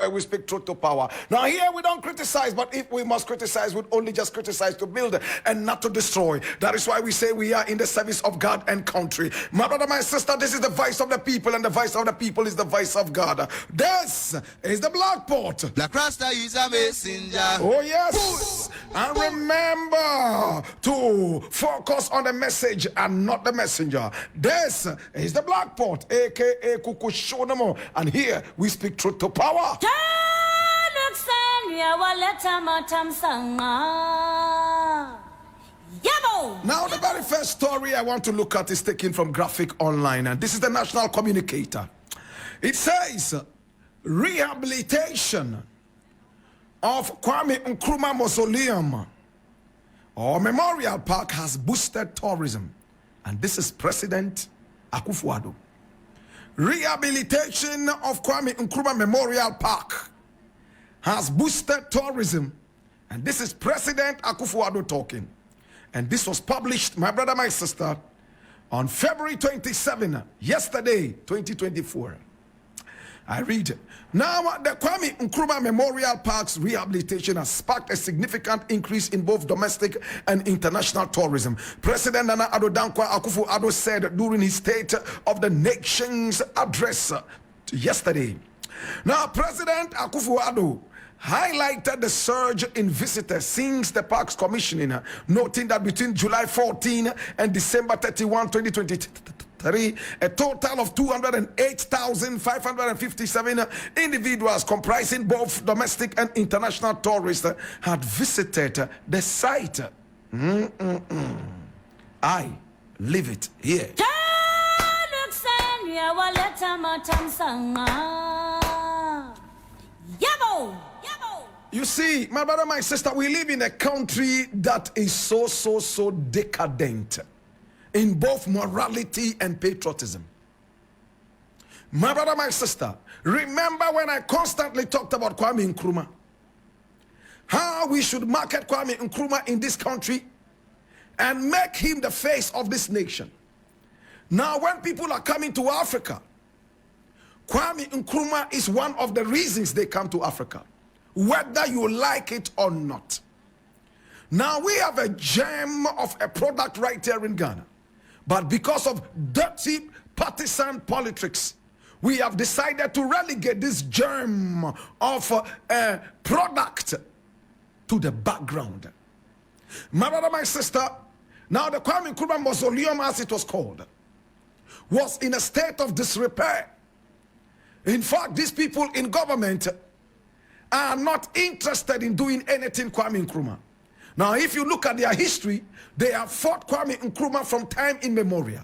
why we speak truth to power. Now here we don't criticize, but if we must criticize, we'd only just criticize to build and not to destroy. That is why we say we are in the service of God and country. My brother, my sister, this is the voice of the people, and the voice of the people is the voice of God. This is the Blackport. Black Rasta is a messenger. Oh yes. And remember to focus on the message and not the messenger. This is the Blackport, aka Kukushonamo, and here we speak truth to power. Now the very first story I want to look at is taken from Graphic Online, and this is the National Communicator. It says rehabilitation of Kwame Nkrumah Mausoleum or Memorial Park has boosted tourism, and this is President Akufo-Addo. Rehabilitation of Kwame Nkrumah Memorial Park has boosted tourism, and this is President Akufo-Addo talking. And this was published, my brother, my sister, on February 27, yesterday, 2024. I read, now the Kwame Nkrumah Memorial Park's rehabilitation has sparked a significant increase in both domestic and international tourism. President Nana Addo Dankwa Akufo-Addo said during his State of the Nation's address yesterday. Now, President Akufo-Addo highlighted the surge in visitors since the park's commissioning, noting that between July 14 and December 31, 2023, a total of 208,557 individuals comprising both domestic and international tourists had visited the site. I leave it here. You see, my brother, my sister, we live in a country that is so decadent in both morality and patriotism. My brother, my sister, remember when I constantly talked about Kwame Nkrumah? How we should market Kwame Nkrumah in this country and make him the face of this nation. Now, when people are coming to Africa, Kwame Nkrumah is one of the reasons they come to Africa, whether you like it or not. Now we have a gem of a product right here in Ghana, but because of dirty partisan politics, we have decided to relegate this gem of a product to the background. My brother, my sister, now the Kwame Nkrumah Mausoleum, as it was called, was in a state of disrepair. In fact, these people in government are not interested in doing anything Kwame Nkrumah. Now, if you look at their history, they have fought Kwame Nkrumah from time immemorial.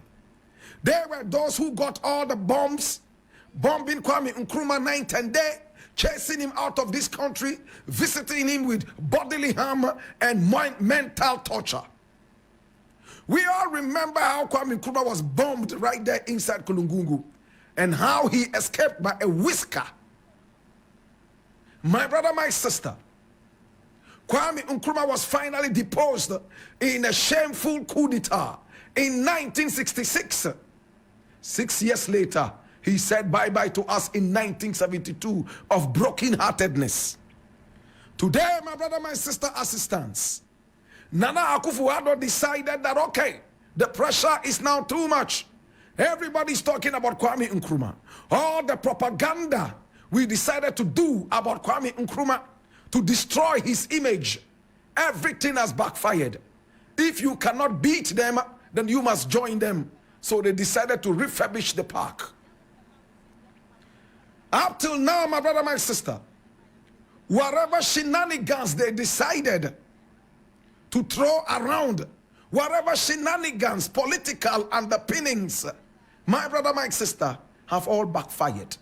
They were those who got all the bombs, bombing Kwame Nkrumah night and day, chasing him out of this country, visiting him with bodily harm and mental torture. We all remember how Kwame Nkrumah was bombed right there inside Kulungungu, and how he escaped by a whisker. My brother, my sister, Kwame Nkrumah was finally deposed in a shameful coup d'etat in 1966. 6 years later, he said bye-bye to us in 1972 of broken-heartedness. Today, my brother, my sister, as it stands, Nana Akufo-Addo decided that, okay, the pressure is now too much. Everybody's talking about Kwame Nkrumah. All the propaganda we decided to do about Kwame Nkrumah to destroy his image, everything has backfired. If you cannot beat them, then you must join them. So they decided to refurbish the park. Up till now, my brother, my sister, whatever shenanigans they decided to throw around, whatever shenanigans, political underpinnings, my brother, my sister, have all backfired.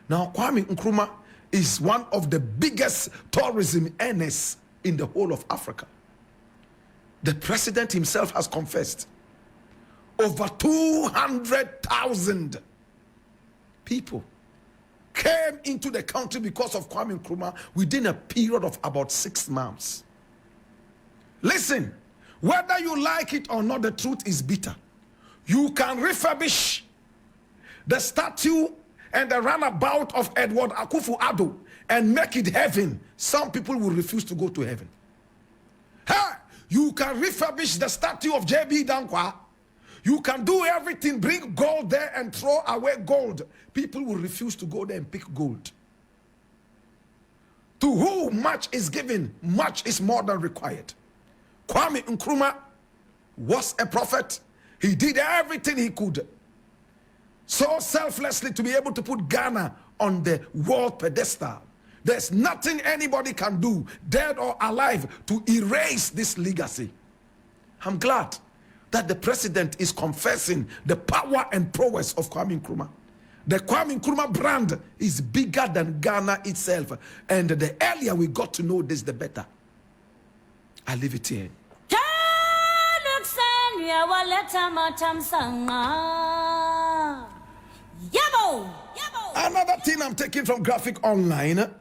Now, Kwame Nkrumah is one of the biggest tourism earners in the whole of Africa. The president himself has confessed. Over 200,000 people came into the country because of Kwame Nkrumah within a period of about 6 months. Listen, whether you like it or not, the truth is bitter. You can refurbish the statue and the runabout of Edward Akufo-Addo and make it heaven, some people will refuse to go to heaven. Hey, you can refurbish the statue of J.B. Dankwa. You can do everything, bring gold there and throw away gold. People will refuse to go there and pick gold. To whom much is given, much is more than required. Kwame Nkrumah was a prophet. He did everything he could, so selflessly, to be able to put Ghana on the world pedestal. There's nothing anybody can do, dead or alive, to erase this legacy. I'm glad that the president is confessing the power and prowess of Kwame Nkrumah. The Kwame Nkrumah brand is bigger than Ghana itself. And the earlier we got to know this, the better. I leave it here. Another thing I'm taking from Graphic Online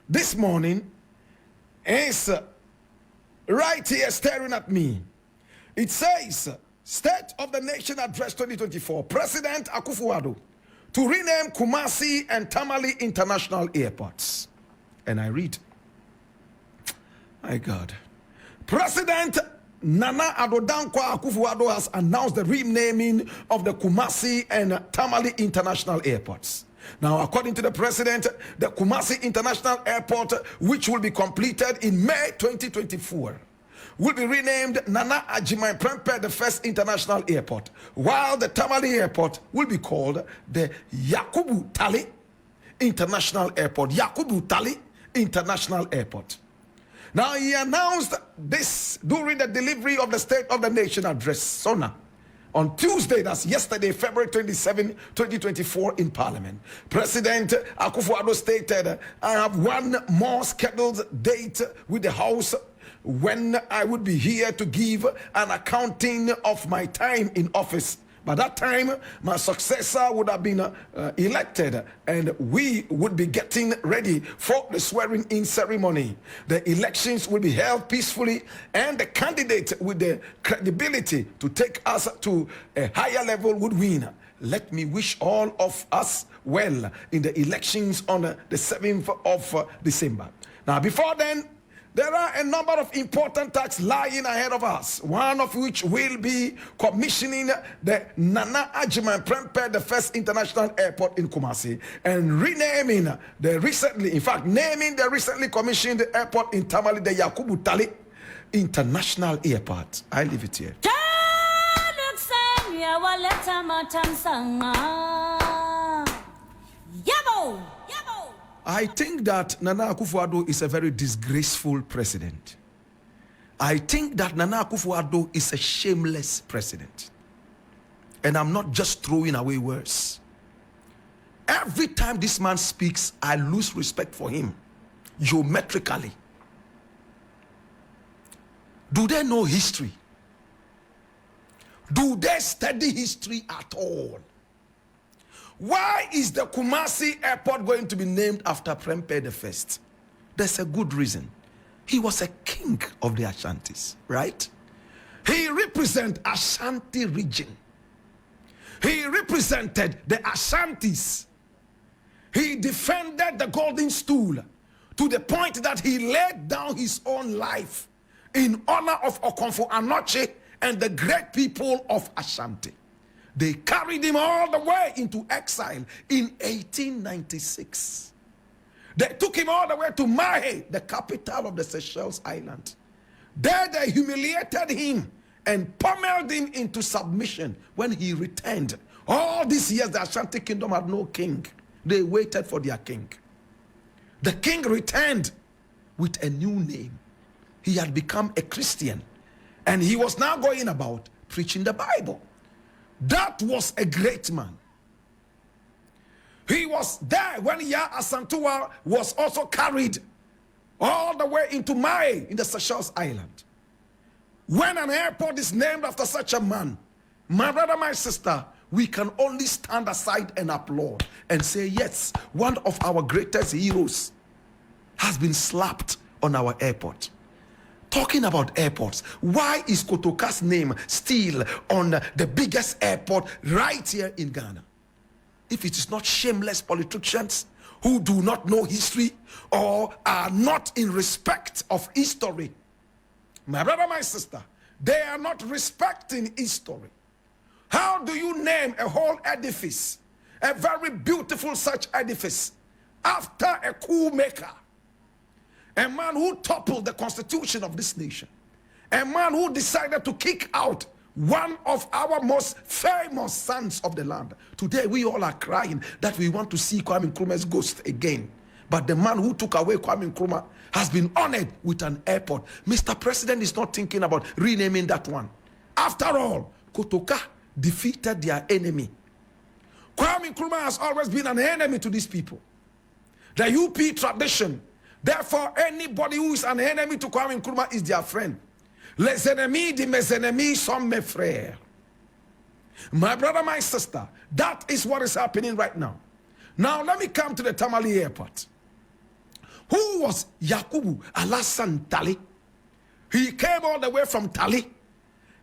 this morning is right here staring at me. It says, State of the Nation Address 2024, President Akufo-Addo to rename Kumasi and Tamale International Airports. And I read, my God, President Nana Addo Dankwa Akufo-Addo has announced the renaming of the Kumasi and Tamale International Airports. Now, according to the president, the Kumasi International Airport, which will be completed in May 2024, will be renamed Nana Ajimai Prempeh the First International Airport, while the Tamale Airport will be called the Yakubu Tali International Airport. Yakubu Tali International Airport. Now, he announced this during the delivery of the State of the Nation Address, SONA, on Tuesday, that's yesterday, February 27, 2024, in Parliament. President Akufo-Addo stated, I have one more scheduled date with the House when I would be here to give an accounting of my time in office. By that time, my successor would have been elected, and we would be getting ready for the swearing-in ceremony. The elections will be held peacefully, and the candidate with the credibility to take us to a higher level would win. Let me wish all of us well in the elections on the 7th of December. Now, before then, there are a number of important tasks lying ahead of us, one of which will be commissioning the Nana Ajimai Prempeh the First International Airport in Kumasi and renaming the naming the recently commissioned airport in Tamale the Yakubu Tali International Airport. I leave it here. I think that Nana Akufo-Addo is a very disgraceful president. I think that Nana Akufo-Addo is a shameless president. And I'm not just throwing away words. Every time this man speaks, I lose respect for him, geometrically. Do they know history? Do they study history at all? Why is the Kumasi airport going to be named after Prempeh the First? There's a good reason. He was a king of the Ashantis, right? He represented Ashanti region. He represented the Ashantis. He defended the golden stool to the point that he laid down his own life in honor of Okomfo-Anokye and the great people of Ashanti. They carried him all the way into exile in 1896. They took him all the way to Mahe, the capital of the Seychelles Island. There they humiliated him and pummeled him into submission when he returned. All these years the Ashanti kingdom had no king. They waited for their king. The king returned with a new name. He had become a Christian, and he was now going about preaching the Bible. That was a great man. He was there when Ya Asantua was also carried all the way into Mai in the Seychelles Island. When an airport is named after such a man, my brother, my sister, we can only stand aside and applaud and say, yes, one of our greatest heroes has been slapped on our airport. Talking about airports, why is Kotoka's name still on the biggest airport right here in Ghana? If it is not shameless politicians who do not know history or are not in respect of history. My brother, my sister, they are not respecting history. How do you name a whole edifice, a very beautiful such edifice, after a coup maker, a man who toppled the constitution of this nation, a man who decided to kick out one of our most famous sons of the land? Today we all are crying that we want to see Kwame Nkrumah's ghost again. But the man who took away Kwame Nkrumah has been honored with an airport. Mr. President is not thinking about renaming that one. After all, Kotoka defeated their enemy. Kwame Nkrumah has always been an enemy to these people. The UP tradition. Therefore, anybody who is an enemy to Kwame Nkrumah is their friend. Les ennemis de mes ennemis sont mes frères. My brother, my sister, that is what is happening right now. Now, let me come to the Tamale airport. Who was Yakubu Alassane Tali? He came all the way from Tali,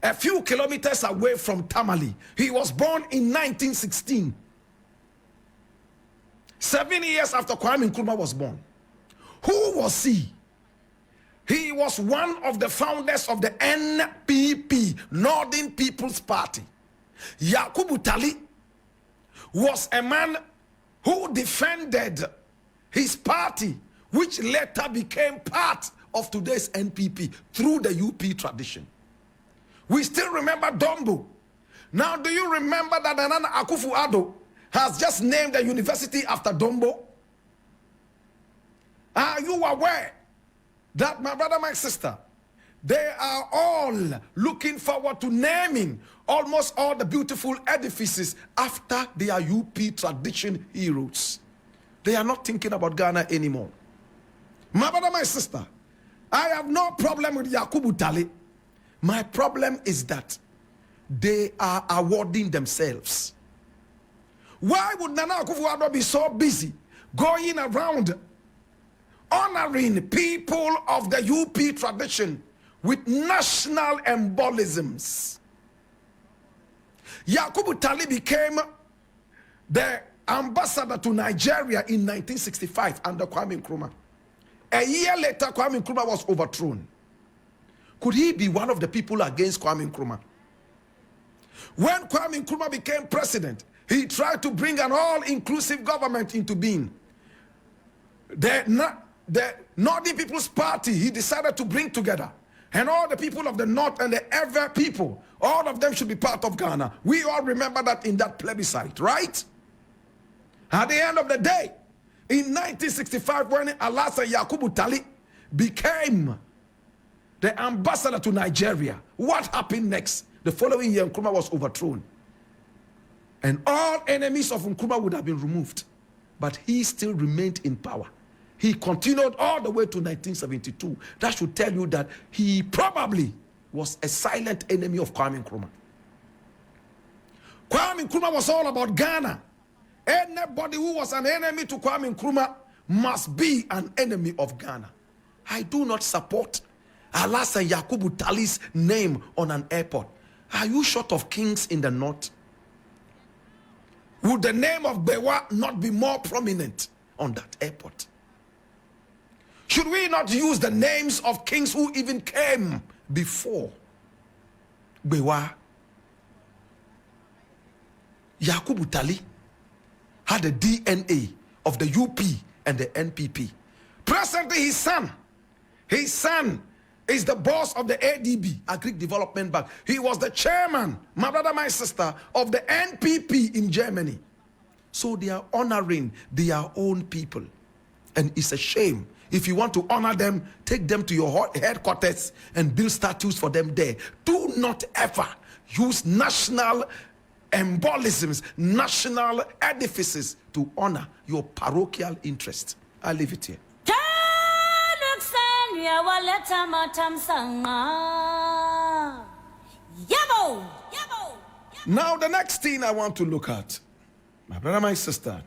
a few kilometers away from Tamale. He was born in 1916. 7 years after Kwame Nkrumah was born. Who was he? He was one of the founders of the NPP, Northern People's Party. Yakubu Tali was a man who defended his party, which later became part of today's NPP through the UP tradition. We still remember Dombo. Now, do you remember that Nana Akufo-Addo has just named a university after Dombo? Are you aware that, my brother, my sister, they are all looking forward to naming almost all the beautiful edifices after their UP tradition heroes? They are not thinking about Ghana anymore. My brother, my sister, I have no problem with Yakubu Tali. My problem is that they are awarding themselves. Why would Nana Akufo-Addo be so busy going around honoring people of the UP tradition with national embolisms? Yakubu Tali became the ambassador to Nigeria in 1965 under Kwame Nkrumah. A year later, Kwame Nkrumah was overthrown. Could he be one of the people against Kwame Nkrumah? When Kwame Nkrumah became president, he tried to bring an all-inclusive government into being. The Northern People's Party, he decided to bring together. And all the people of the North and the Ever people, all of them should be part of Ghana. We all remember that in that plebiscite, right? At the end of the day, in 1965, when Alassane Yakubu Tali became the ambassador to Nigeria, what happened next? The following year, Nkrumah was overthrown. And all enemies of Nkrumah would have been removed. But he still remained in power. He continued all the way to 1972. That should tell you that he probably was a silent enemy of Kwame Nkrumah. Kwame Nkrumah was all about Ghana. Anybody who was an enemy to Kwame Nkrumah must be an enemy of Ghana. I do not support Alassane Yakubu Tali's name on an airport. Are you short of kings in the north? Would the name of Bewa not be more prominent on that airport? Should we not use the names of kings who even came before Bewa? Yakubu Tali had the DNA of the UP and the NPP. Presently, his son is the boss of the ADB, Agric Development Bank. He was the chairman, my brother, my sister, of the NPP in Germany. So they are honoring their own people. And it's a shame. If you want to honor them, take them to your headquarters and build statues for them there. Do not ever use national embolisms, national edifices to honor your parochial interest. I leave it here. Now the next thing I want to look at, my brother, my sister,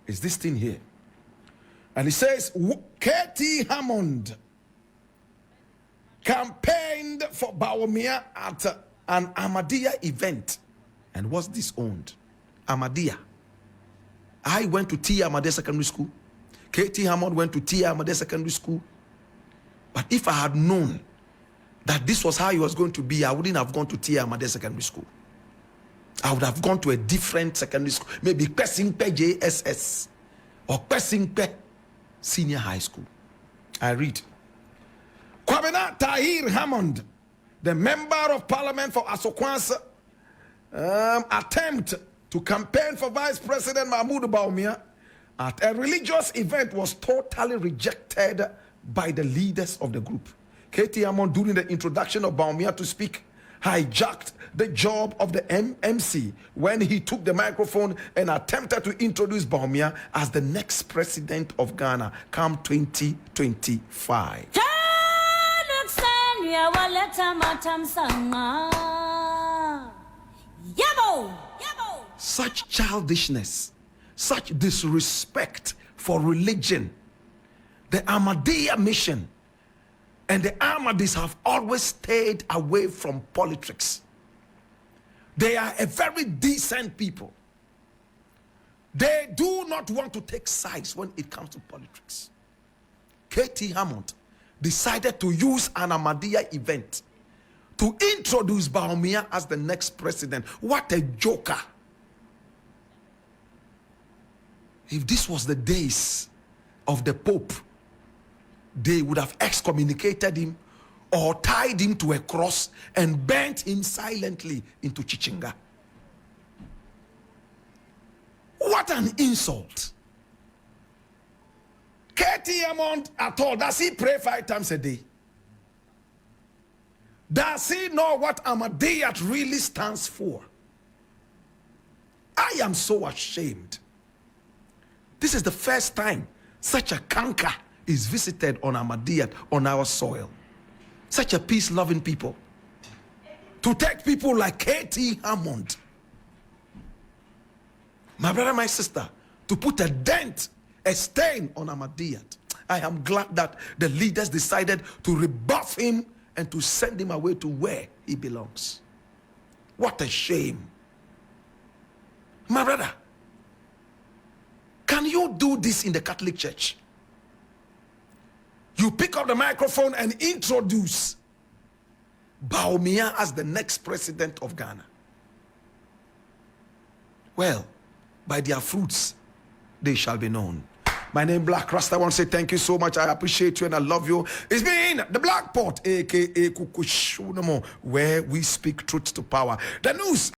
is this thing here. And it says, K.T. Hammond campaigned for Bawumia at an Ahmadiyya event and was disowned. Ahmadiyya. I went to T. Amade Secondary School. K.T. Hammond went to T. Amade Secondary School. But if I had known that this was how it was going to be, I wouldn't have gone to T. Amade Secondary School. I would have gone to a different secondary school, maybe Pesingpe JSS or Pesingpe Senior High School. I read. Kwame Tahir Hammond, the member of parliament for Asokwan's attempt to campaign for Vice President Mahmoud Bawumia at a religious event was totally rejected by the leaders of the group. K.T. Hammond, during the introduction of Bawumia to speak, hijacked the job of the MC when he took the microphone and attempted to introduce Bawumia as the next president of Ghana come 2025. Such childishness, such disrespect for religion, the Ahmadiyya mission and the Ahmadis have always stayed away from politics. They are a very decent people. They do not want to take sides when it comes to politics. K.T. Hammond decided to use an Ahmadiyya event to introduce Bawumia as the next president. What a joker. If this was the days of the Pope, they would have excommunicated him or tied him to a cross and burnt him silently into Chichinga. What an insult. K.T. Hammond at all, does he pray 5 times a day? Does he know what Ahmadiyya really stands for? I am so ashamed. This is the first time such a canker is visited on Ahmadiyya, on our soil. Such a peace-loving people. To take people like K.T. Hammond, my brother, my sister, to put a dent, a stain on Ahmadiyya. I am glad that the leaders decided to rebuff him and to send him away to where he belongs. What a shame. My brother, can you do this in the Catholic Church? You pick up the microphone and introduce Bawumia as the next president of Ghana. Well, by their fruits, they shall be known. My name is Black Rasta. I want to say thank you so much. I appreciate you and I love you. It's been the Black Pot, aka Kukushunamo, where we speak truth to power. The news.